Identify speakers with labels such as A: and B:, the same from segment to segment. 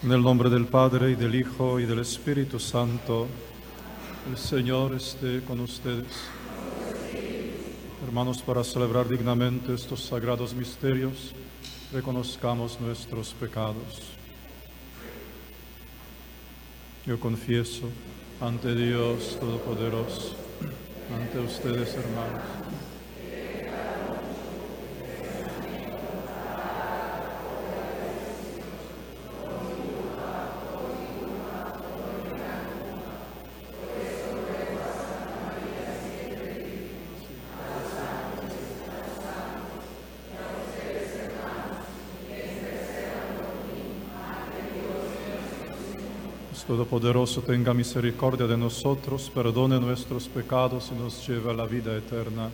A: En el nombre del Padre, y del Hijo, y del Espíritu Santo, el Señor esté con ustedes. Hermanos, para celebrar dignamente estos sagrados misterios, reconozcamos nuestros pecados. Yo confieso ante Dios Todopoderoso, ante ustedes, hermanos, Todopoderoso tenga misericordia de nosotros, perdone nuestros pecados y nos lleve a la vida eterna.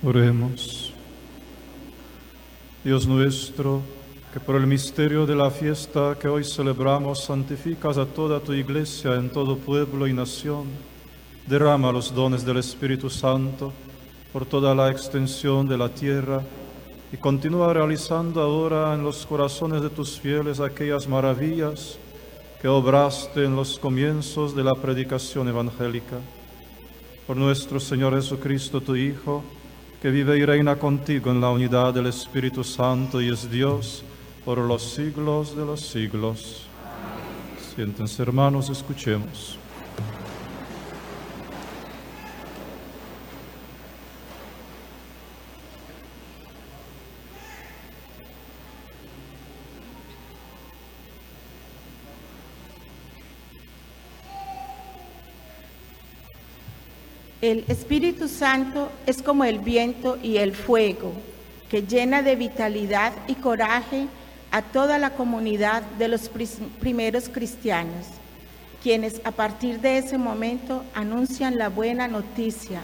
A: Oremos. Dios nuestro, que por el misterio de la fiesta que hoy celebramos santificas a toda tu Iglesia en todo pueblo y nación. Derrama los dones del Espíritu Santo por toda la extensión de la tierra y continúa realizando ahora en los corazones de tus fieles aquellas maravillas que obraste en los comienzos de la predicación evangélica. Por nuestro Señor Jesucristo, tu Hijo, que vive y reina contigo en la unidad del Espíritu Santo y es Dios por los siglos de los siglos. Siéntense, hermanos, escuchemos.
B: El Espíritu Santo es como el viento y el fuego, que llena de vitalidad y coraje a toda la comunidad de los primeros cristianos, quienes a partir de ese momento anuncian la buena noticia,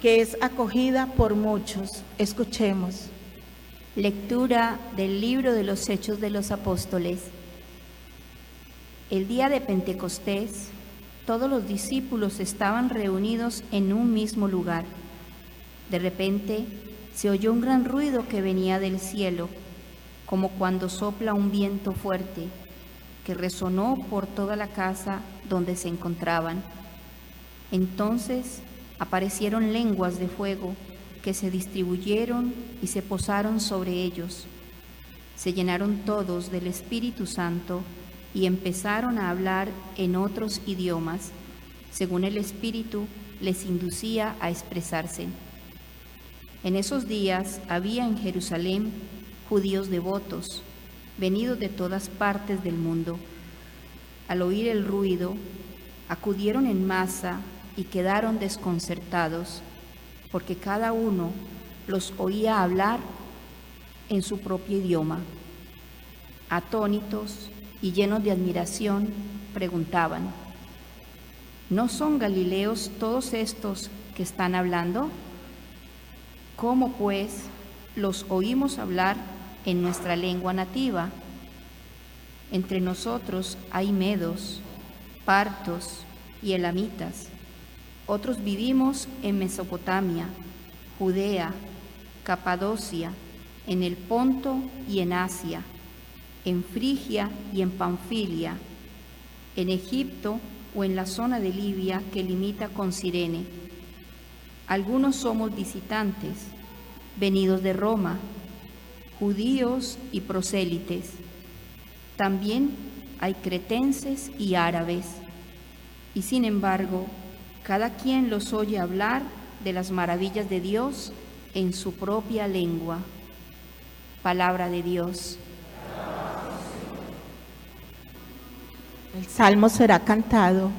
B: que es acogida por muchos. Escuchemos.
C: Lectura del libro de los Hechos de los Apóstoles. El día de Pentecostés, todos los discípulos estaban reunidos en un mismo lugar. De repente se oyó un gran ruido que venía del cielo, como cuando sopla un viento fuerte, que resonó por toda la casa donde se encontraban. Entonces aparecieron lenguas de fuego que se distribuyeron y se posaron sobre ellos. Se llenaron todos del Espíritu Santo y empezaron a hablar en otros idiomas, según el Espíritu les inducía a expresarse. En esos días había en Jerusalén judíos devotos, venidos de todas partes del mundo. Al oír el ruido, acudieron en masa y quedaron desconcertados, porque cada uno los oía hablar en su propio idioma. Atónitos y llenos de admiración, preguntaban: ¿no son galileos todos estos que están hablando? ¿Cómo, pues, los oímos hablar en nuestra lengua nativa? Entre nosotros hay medos, partos y elamitas. Otros vivimos en Mesopotamia, Judea, Capadocia, en el Ponto y en Asia, en Frigia y en Panfilia, en Egipto o en la zona de Libia que limita con Cirene. Algunos somos visitantes, venidos de Roma, judíos y prosélites. También hay cretenses y árabes. Y sin embargo, cada quien los oye hablar de las maravillas de Dios en su propia lengua. Palabra de Dios.
B: El salmo será cantado.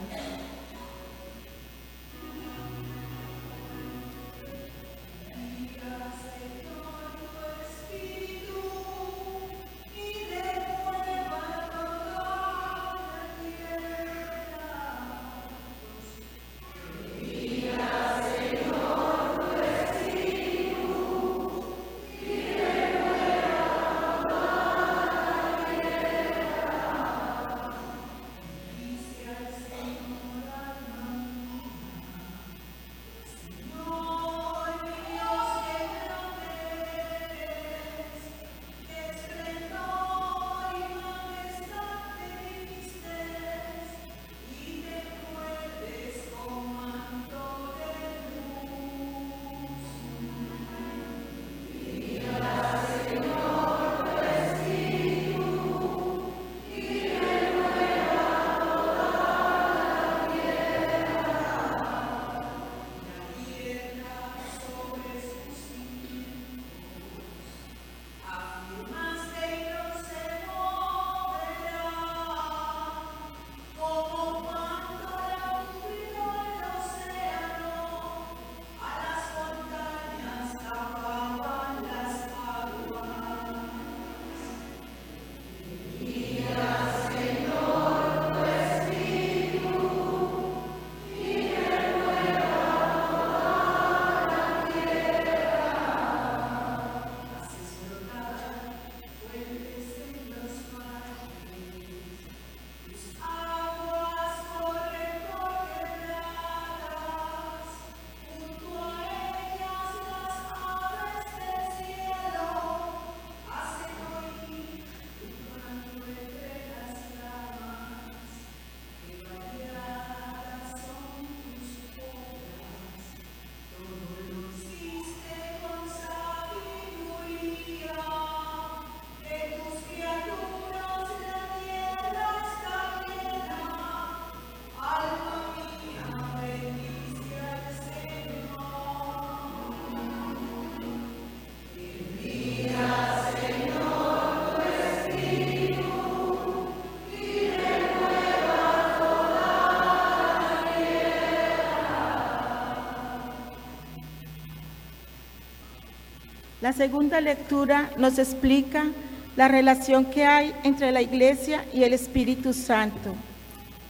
B: La segunda lectura nos explica la relación que hay entre la Iglesia y el Espíritu Santo.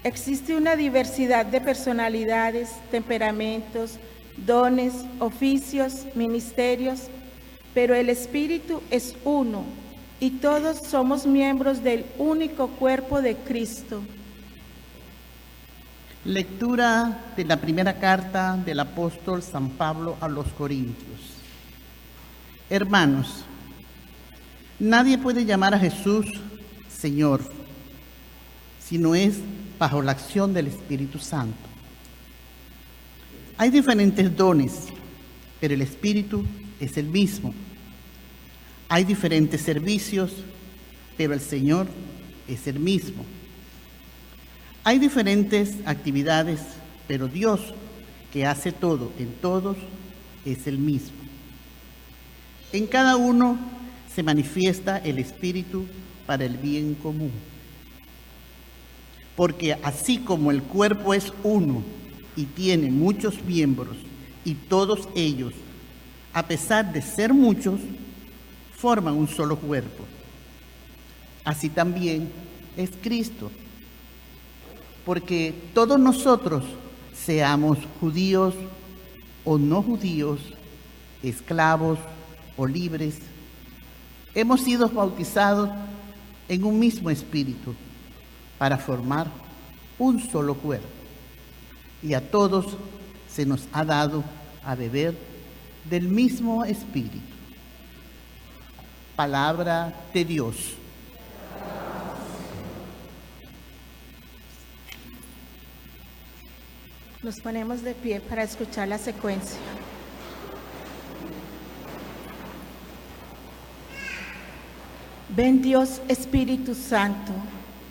B: Existe una diversidad de personalidades, temperamentos, dones, oficios, ministerios, pero el Espíritu es uno y todos somos miembros del único cuerpo de Cristo.
D: Lectura de la primera carta del apóstol San Pablo a los Corintios. Hermanos, nadie puede llamar a Jesús Señor, si no es bajo la acción del Espíritu Santo. Hay diferentes dones, pero el Espíritu es el mismo. Hay diferentes servicios, pero el Señor es el mismo. Hay diferentes actividades, pero Dios, que hace todo en todos, es el mismo. En cada uno se manifiesta el Espíritu para el bien común. Porque así como el cuerpo es uno y tiene muchos miembros, y todos ellos, a pesar de ser muchos, forman un solo cuerpo. Así también es Cristo. Porque todos nosotros, seamos judíos o no judíos, esclavos o libres, hemos sido bautizados en un mismo espíritu para formar un solo cuerpo. Y a todos se nos ha dado a beber del mismo espíritu. Palabra de Dios.
B: Nos ponemos de pie para escuchar la secuencia. Ven Dios Espíritu Santo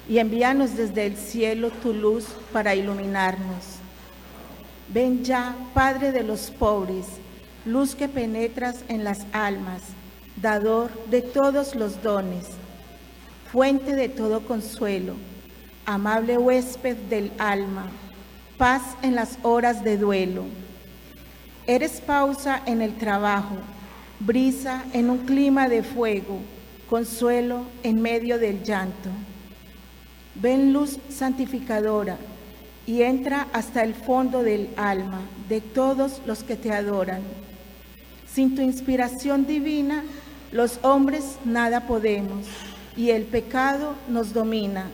B: y envíanos desde el cielo tu luz para iluminarnos. Ven ya, Padre de los pobres, luz que penetras en las almas, dador de todos los dones, fuente de todo consuelo, amable huésped del alma, paz en las horas de duelo. Eres pausa en el trabajo, brisa en un clima de fuego, consuelo en medio del llanto. Ven luz santificadora y entra hasta el fondo del alma de todos los que te adoran. Sin tu inspiración divina, los hombres nada podemos y el pecado nos domina.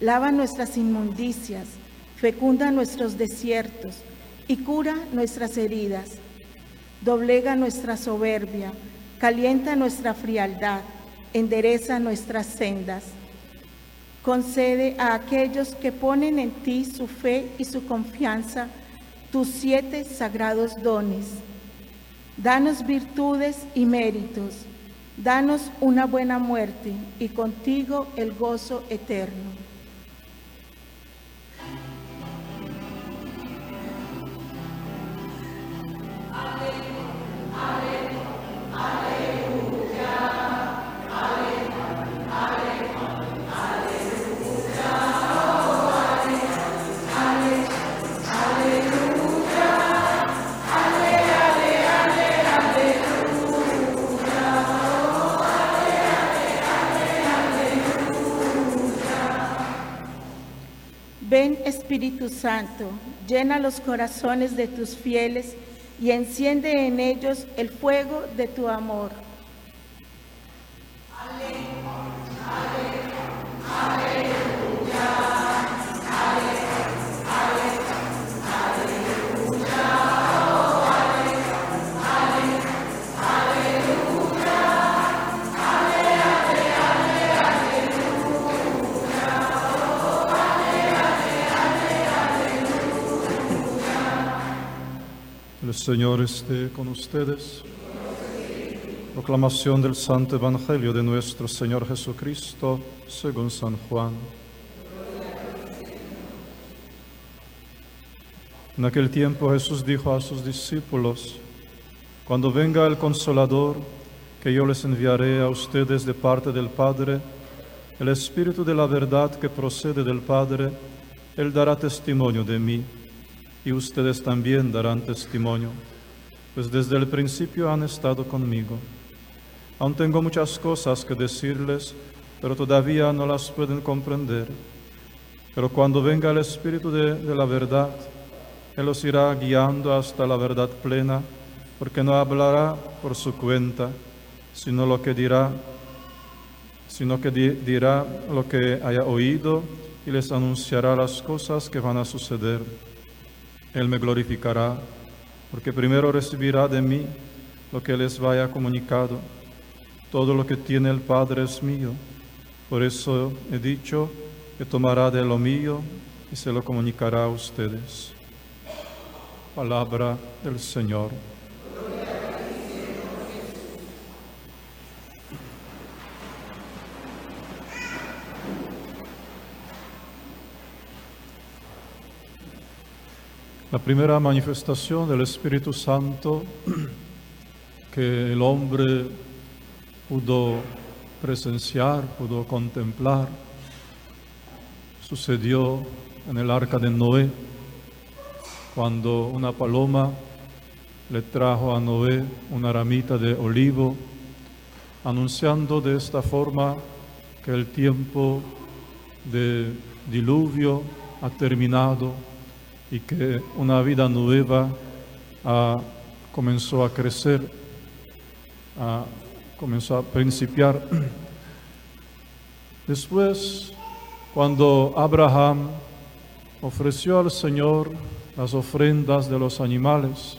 B: Lava nuestras inmundicias, fecunda nuestros desiertos y cura nuestras heridas. Doblega nuestra soberbia, calienta nuestra frialdad, endereza nuestras sendas. Concede a aquellos que ponen en ti su fe y su confianza tus 7 sagrados dones. Danos virtudes y méritos, danos una buena muerte y contigo el gozo eterno. Ven Espíritu Santo, llena los corazones de tus fieles y enciende en ellos el fuego de tu amor.
A: El Señor esté con ustedes. Proclamación del Santo Evangelio de nuestro Señor Jesucristo, según San Juan. En aquel tiempo Jesús dijo a sus discípulos: Cuando venga el Consolador, que yo les enviaré a ustedes de parte del Padre, el Espíritu de la verdad que procede del Padre, Él dará testimonio de mí, y ustedes también darán testimonio, pues desde el principio han estado conmigo. Aún tengo muchas cosas que decirles, pero todavía no las pueden comprender. Pero cuando venga el Espíritu de la verdad, Él los irá guiando hasta la verdad plena, porque no hablará por su cuenta, sino que dirá lo que haya oído y les anunciará las cosas que van a suceder. Él me glorificará, porque primero recibirá de mí lo que les vaya comunicado. Todo lo que tiene el Padre es mío. Por eso he dicho que tomará de lo mío y se lo comunicará a ustedes. Palabra del Señor. La primera manifestación del Espíritu Santo que el hombre pudo presenciar, pudo contemplar, sucedió en el arca de Noé, cuando una paloma le trajo a Noé una ramita de olivo, anunciando de esta forma que el tiempo de diluvio ha terminado y que una vida nueva comenzó a crecer, comenzó a principiar. Después, cuando Abraham ofreció al Señor las ofrendas de los animales,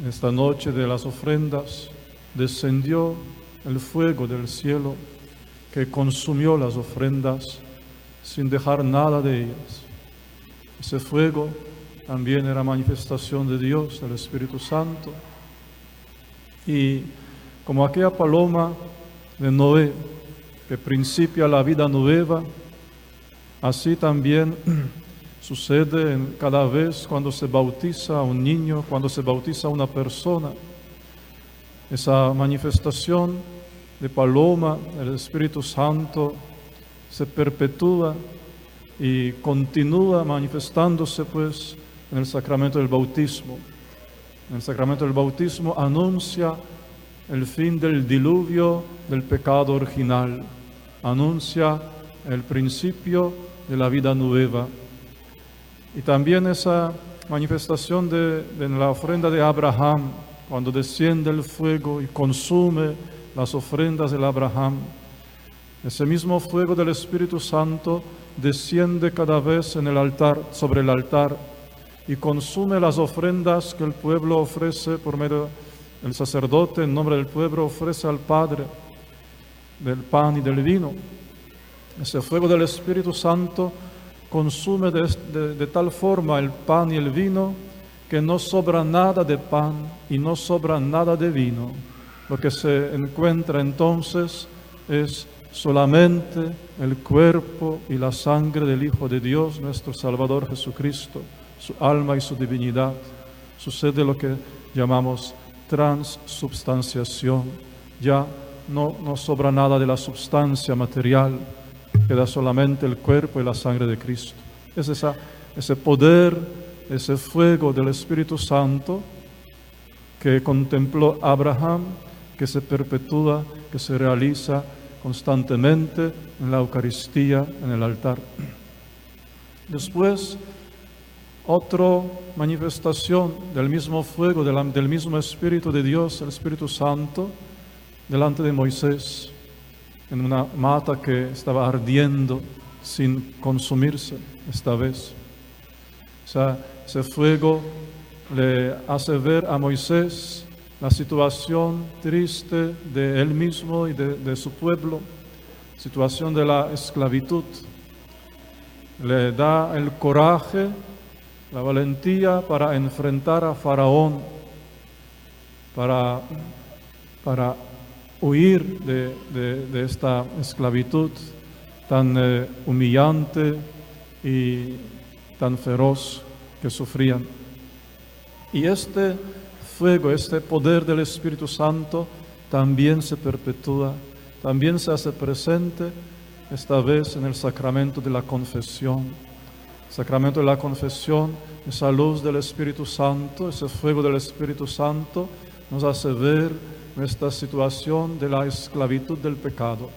A: esta noche de las ofrendas descendió el fuego del cielo que consumió las ofrendas sin dejar nada de ellas. Ese fuego también era manifestación de Dios, del Espíritu Santo. Y como aquella paloma de Noé que principia la vida nueva, así también sucede cada vez cuando se bautiza a un niño, cuando se bautiza a una persona. Esa manifestación de paloma del Espíritu Santo se perpetúa y continúa manifestándose pues en el sacramento del bautismo. En el sacramento del bautismo anuncia el fin del diluvio del pecado original, anuncia el principio de la vida nueva. Y también esa manifestación de la ofrenda de Abraham, cuando desciende el fuego y consume las ofrendas de Abraham. Ese mismo fuego del Espíritu Santo desciende cada vez en el altar, sobre el altar, y consume las ofrendas que el pueblo ofrece por medio del sacerdote, en nombre del pueblo ofrece al Padre, del pan y del vino. Ese fuego del Espíritu Santo consume de tal forma el pan y el vino que no sobra nada de pan y no sobra nada de vino. Lo que se encuentra entonces es solamente el cuerpo y la sangre del Hijo de Dios, nuestro Salvador Jesucristo, su alma y su divinidad. Sucede lo que llamamos transubstanciación. Ya no sobra nada de la substancia material, queda solamente el cuerpo y la sangre de Cristo. Es ese poder, ese fuego del Espíritu Santo que contempló Abraham, que se perpetúa, que se realiza constantemente en la Eucaristía, en el altar. Después, otra manifestación del mismo fuego, del mismo Espíritu de Dios, el Espíritu Santo, delante de Moisés, en una mata que estaba ardiendo sin consumirse esta vez. O sea, ese fuego le hace ver a Moisés la situación triste de él mismo y de su pueblo, situación de la esclavitud. Le da el coraje, la valentía para enfrentar a Faraón, para huir de esta esclavitud tan humillante y tan feroz que sufrían. Y este fuego, este poder del Espíritu Santo también se perpetúa, también se hace presente esta vez en el sacramento de la confesión. sacramento de la confesión, esa luz del Espíritu Santo, ese fuego del Espíritu Santo nos hace ver nuestra situación de la esclavitud del pecado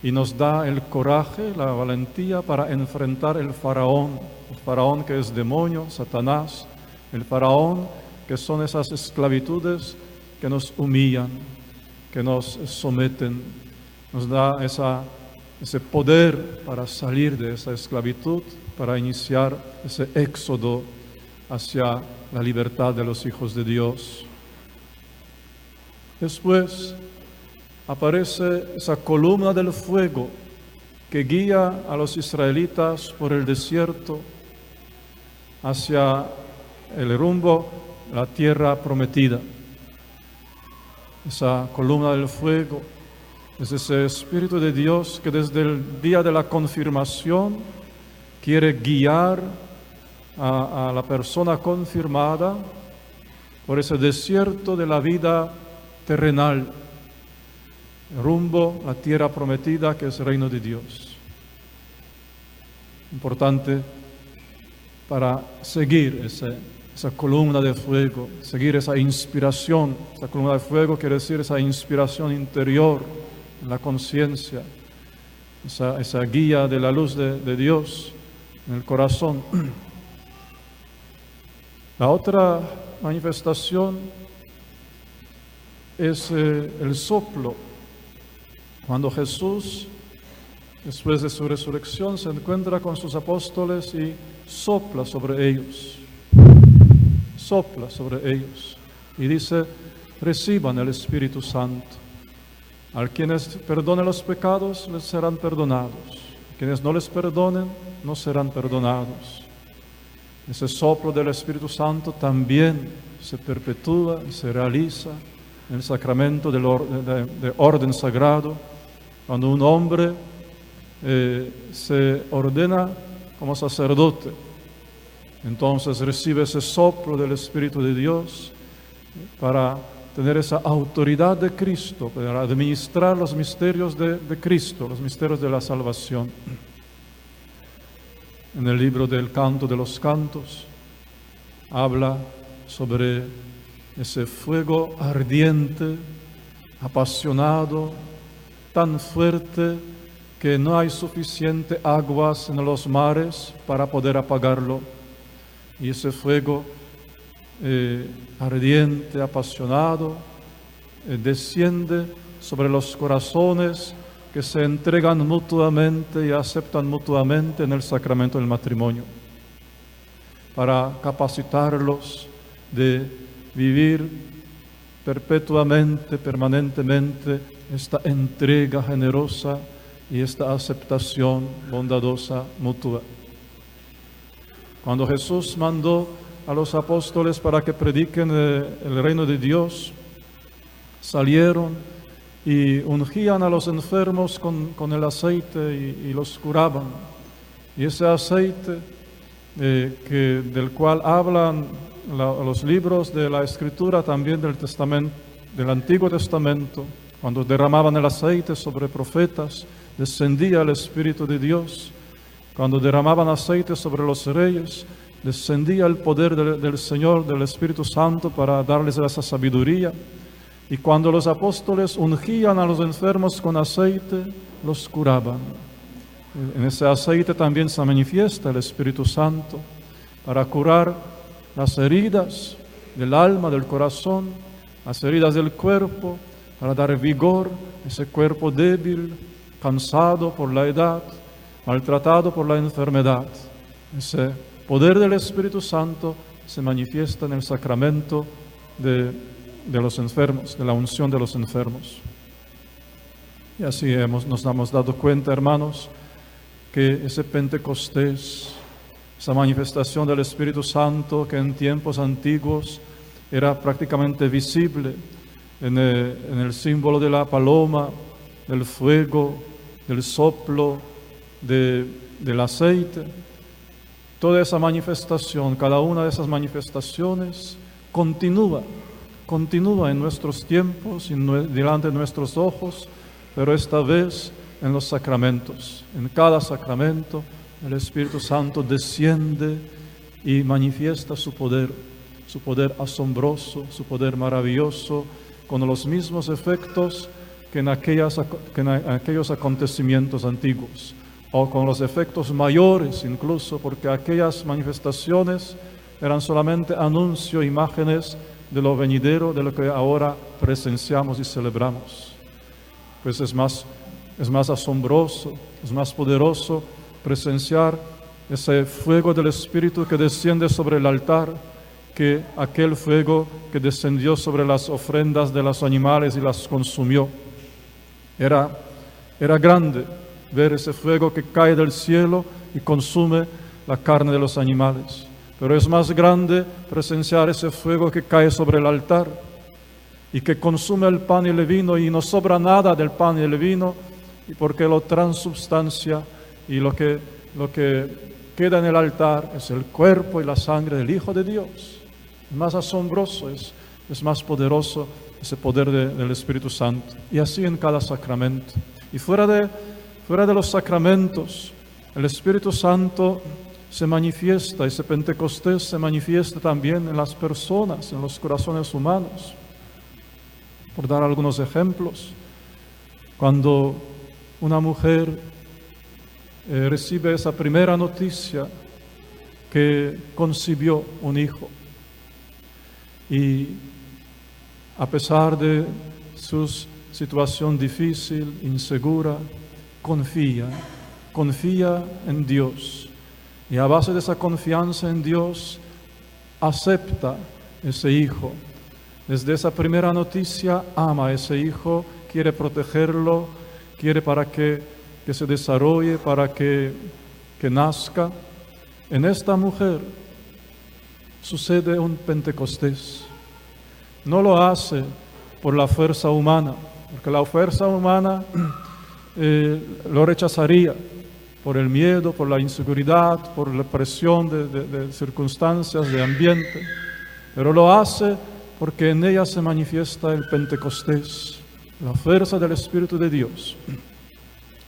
A: y nos da el coraje, la valentía para enfrentar el faraón que es demonio, Satanás, el faraón que son esas esclavitudes que nos humillan, que nos someten, nos da ese poder para salir de esa esclavitud, para iniciar ese éxodo hacia la libertad de los hijos de Dios. Después aparece esa columna del fuego que guía a los israelitas por el desierto hacia el rumbo, la tierra prometida. Esa columna del fuego es ese Espíritu de Dios que desde el día de la confirmación quiere guiar a la persona confirmada por ese desierto de la vida terrenal, rumbo a la tierra prometida que es el reino de Dios. Importante para seguir esa columna de fuego, seguir esa inspiración. Esa columna de fuego quiere decir esa inspiración interior, en la conciencia, esa guía de la luz de Dios en el corazón. La otra manifestación es el soplo. Cuando Jesús, después de su resurrección, se encuentra con sus apóstoles y sopla sobre ellos. Sopla sobre ellos y dice: reciban el Espíritu Santo. A quienes perdonen los pecados les serán perdonados. A quienes no les perdonen no serán perdonados. Ese soplo del Espíritu Santo también se perpetúa y se realiza en el sacramento de orden sagrado, cuando un hombre se ordena como sacerdote. Entonces recibe ese soplo del Espíritu de Dios para tener esa autoridad de Cristo, para administrar los misterios de Cristo, los misterios de la salvación. En el libro del Canto de los Cantos habla sobre ese fuego ardiente, apasionado, tan fuerte que no hay suficiente aguas en los mares para poder apagarlo. Y ese fuego ardiente, apasionado, desciende sobre los corazones que se entregan mutuamente y aceptan mutuamente en el sacramento del matrimonio, para capacitarlos de vivir perpetuamente, permanentemente, esta entrega generosa y esta aceptación bondadosa mutua. Cuando Jesús mandó a los apóstoles para que prediquen el reino de Dios, salieron y ungían a los enfermos con el aceite y los curaban. Y ese aceite del cual hablan los libros de la Escritura, también del Antiguo Testamento, cuando derramaban el aceite sobre profetas, descendía el Espíritu de Dios. Cuando derramaban aceite sobre los reyes, descendía el poder del Señor, del Espíritu Santo, para darles esa sabiduría. Y cuando los apóstoles ungían a los enfermos con aceite, los curaban. En ese aceite también se manifiesta el Espíritu Santo para curar las heridas del alma, del corazón, las heridas del cuerpo, para dar vigor a ese cuerpo débil, cansado por la edad, maltratado por la enfermedad. Ese poder del Espíritu Santo se manifiesta en el sacramento de los enfermos, de la unción de los enfermos. Y así nos hemos dado cuenta, hermanos, que ese Pentecostés, esa manifestación del Espíritu Santo que en tiempos antiguos era prácticamente visible en el símbolo de la paloma, del fuego, del soplo, del aceite. Toda esa manifestación, cada una de esas manifestaciones continúa en nuestros tiempos y delante de nuestros ojos, pero esta vez en los sacramentos. En cada sacramento el Espíritu Santo desciende y manifiesta su poder asombroso, su poder maravilloso, con los mismos efectos que en aquellos acontecimientos antiguos, o con los efectos mayores incluso, porque aquellas manifestaciones eran solamente anuncio, imágenes de lo venidero, de lo que ahora presenciamos y celebramos. Pues es más asombroso, es más poderoso presenciar ese fuego del Espíritu que desciende sobre el altar que aquel fuego que descendió sobre las ofrendas de los animales y las consumió. Era grande ver ese fuego que cae del cielo y consume la carne de los animales. Pero es más grande presenciar ese fuego que cae sobre el altar y que consume el pan y el vino, y no sobra nada del pan y el vino, y porque lo transubstancia, y lo que queda en el altar es el cuerpo y la sangre del Hijo de Dios. Es más asombroso, es más poderoso ese poder del Espíritu Santo. Y así en cada sacramento. Y fuera de los sacramentos, el Espíritu Santo se manifiesta, ese Pentecostés se manifiesta también en las personas, en los corazones humanos. Por dar algunos ejemplos, cuando una mujer recibe esa primera noticia que concibió un hijo, y a pesar de su situación difícil, insegura, confía en Dios, y a base de esa confianza en Dios acepta ese hijo. Desde esa primera noticia ama a ese hijo, quiere protegerlo, quiere para que se desarrolle, para que nazca. En esta mujer sucede un Pentecostés. No lo hace por la fuerza humana, porque la fuerza humana lo rechazaría por el miedo, por la inseguridad, por la presión de circunstancias, de ambiente. Pero lo hace porque en ella se manifiesta el Pentecostés, la fuerza del Espíritu de Dios.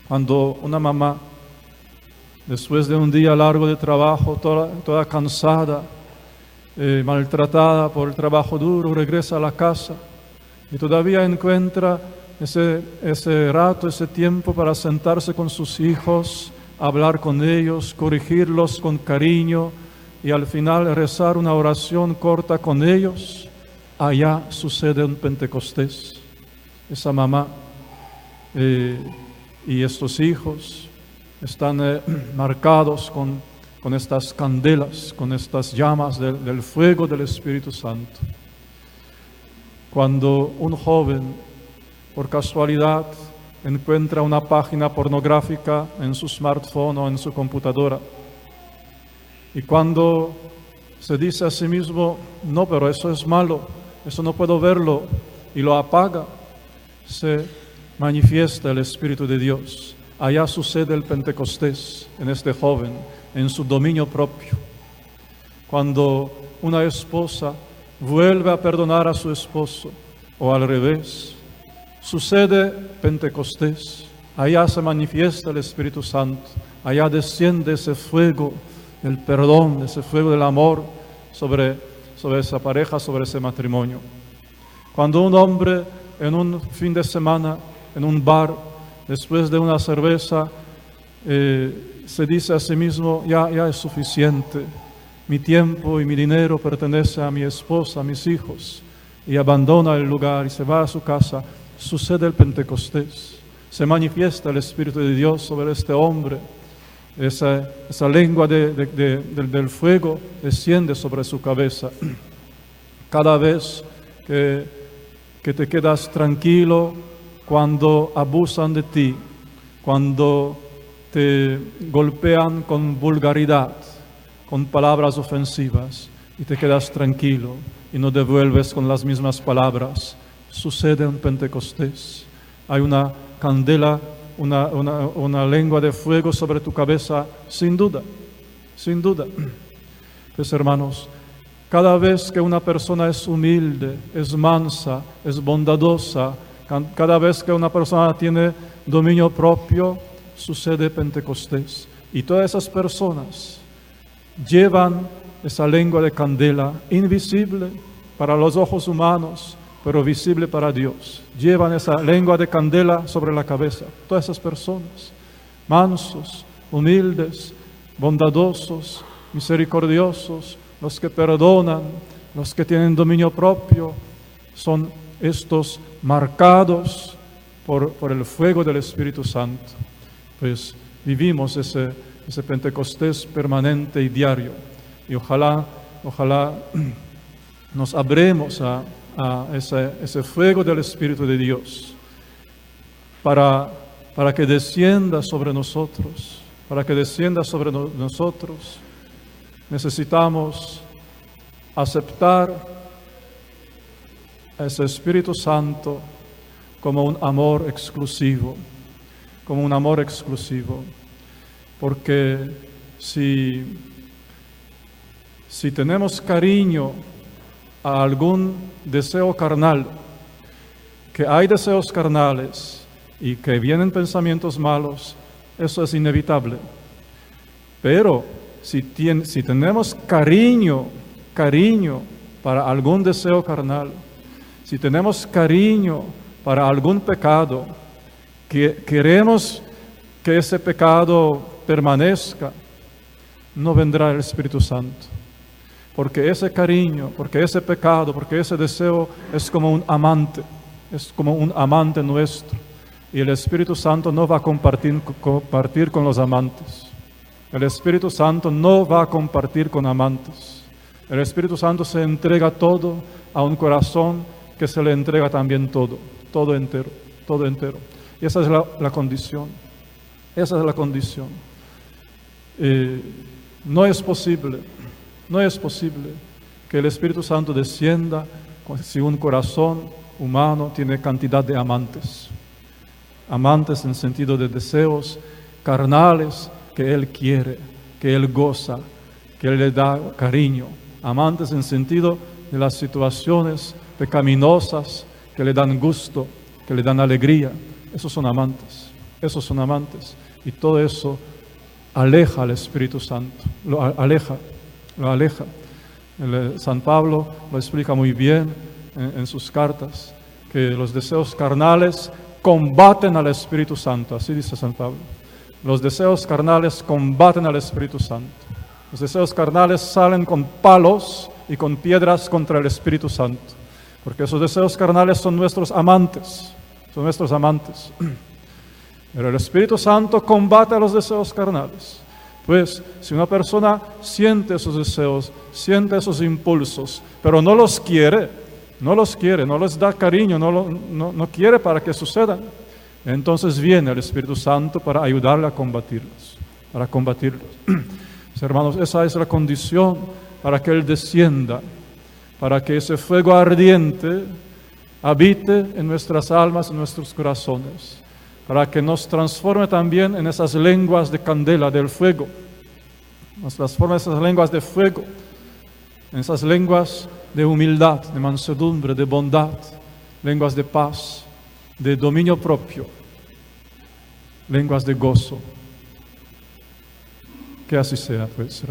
A: Cuando una mamá, después de un día largo de trabajo, toda cansada, maltratada por el trabajo duro, regresa a la casa y todavía encuentra ese rato, ese tiempo para sentarse con sus hijos, hablar con ellos, corregirlos con cariño y al final rezar una oración corta con ellos, allá sucede un Pentecostés. Esa mamá y estos hijos están marcados con estas candelas, con estas llamas del fuego del Espíritu Santo. Cuando un joven, por casualidad, encuentra una página pornográfica en su smartphone o en su computadora, y cuando se dice a sí mismo, no, pero eso es malo, eso no puedo verlo, y lo apaga, se manifiesta el Espíritu de Dios. Allá sucede el Pentecostés en este joven, en su dominio propio. Cuando una esposa vuelve a perdonar a su esposo, o al revés, sucede Pentecostés. Allá se manifiesta el Espíritu Santo, allá desciende ese fuego del perdón, ese fuego del amor sobre esa pareja, sobre ese matrimonio. Cuando un hombre en un fin de semana, en un bar, después de una cerveza, se dice a sí mismo, ya es suficiente, mi tiempo y mi dinero pertenece a mi esposa, a mis hijos, y abandona el lugar y se va a su casa, sucede el Pentecostés, se manifiesta el Espíritu de Dios sobre este hombre, esa lengua del fuego desciende sobre su cabeza. Cada vez que te quedas tranquilo cuando abusan de ti, cuando te golpean con vulgaridad, con palabras ofensivas, y te quedas tranquilo y no devuelves con las mismas palabras, sucede un Pentecostés. Hay una candela, una lengua de fuego sobre tu cabeza, sin duda, sin duda. Pues hermanos, cada vez que una persona es humilde, es mansa, es bondadosa, cada vez que una persona tiene dominio propio, sucede Pentecostés. Y todas esas personas llevan esa lengua de candela invisible para los ojos humanos, pero visible para Dios. Llevan esa lengua de candela sobre la cabeza. Todas esas personas, mansos, humildes, bondadosos, misericordiosos, los que perdonan, los que tienen dominio propio, son estos marcados por el fuego del Espíritu Santo. Pues vivimos ese Pentecostés permanente y diario. Y ojalá nos abremos a ese fuego del Espíritu de Dios para que descienda sobre nosotros. Para que descienda sobre nosotros, necesitamos aceptar a ese Espíritu Santo como un amor exclusivo, porque si tenemos cariño a algún deseo carnal, que hay deseos carnales y que vienen pensamientos malos, eso es inevitable. Pero si tenemos cariño para algún deseo carnal, si tenemos cariño para algún pecado, que queremos que ese pecado permanezca, no vendrá el Espíritu Santo. Porque ese cariño, porque ese pecado, porque ese deseo es como un amante nuestro. Y el Espíritu Santo no va a compartir con los amantes. El Espíritu Santo no va a compartir con amantes. El Espíritu Santo se entrega todo a un corazón que se le entrega también todo entero. Y esa es la condición. Esa es la condición. No es posible que el Espíritu Santo descienda si un corazón humano tiene cantidad de amantes. Amantes en sentido de deseos carnales que Él quiere, que Él goza, que Él le da cariño. Amantes en sentido de las situaciones pecaminosas que le dan gusto, que le dan alegría. Esos son amantes. Y todo eso aleja al Espíritu Santo, lo aleja. San Pablo lo explica muy bien en sus cartas, que los deseos carnales combaten al Espíritu Santo, así dice San Pablo. Los deseos carnales combaten al Espíritu Santo. Los deseos carnales salen con palos y con piedras contra el Espíritu Santo, porque esos deseos carnales son nuestros amantes. Pero el Espíritu Santo combate a los deseos carnales. Pues si una persona siente esos deseos, siente esos impulsos, pero no los quiere, no les da cariño, no quiere para que sucedan, entonces viene el Espíritu Santo para ayudarle a combatirlos. Hermanos, esa es la condición para que Él descienda, para que ese fuego ardiente habite en nuestras almas, en nuestros corazones, para que nos transforme también en esas lenguas de candela del fuego, nos transforme en esas lenguas de fuego, en esas lenguas de humildad, de mansedumbre, de bondad, lenguas de paz, de dominio propio, lenguas de gozo. Que así sea, pues.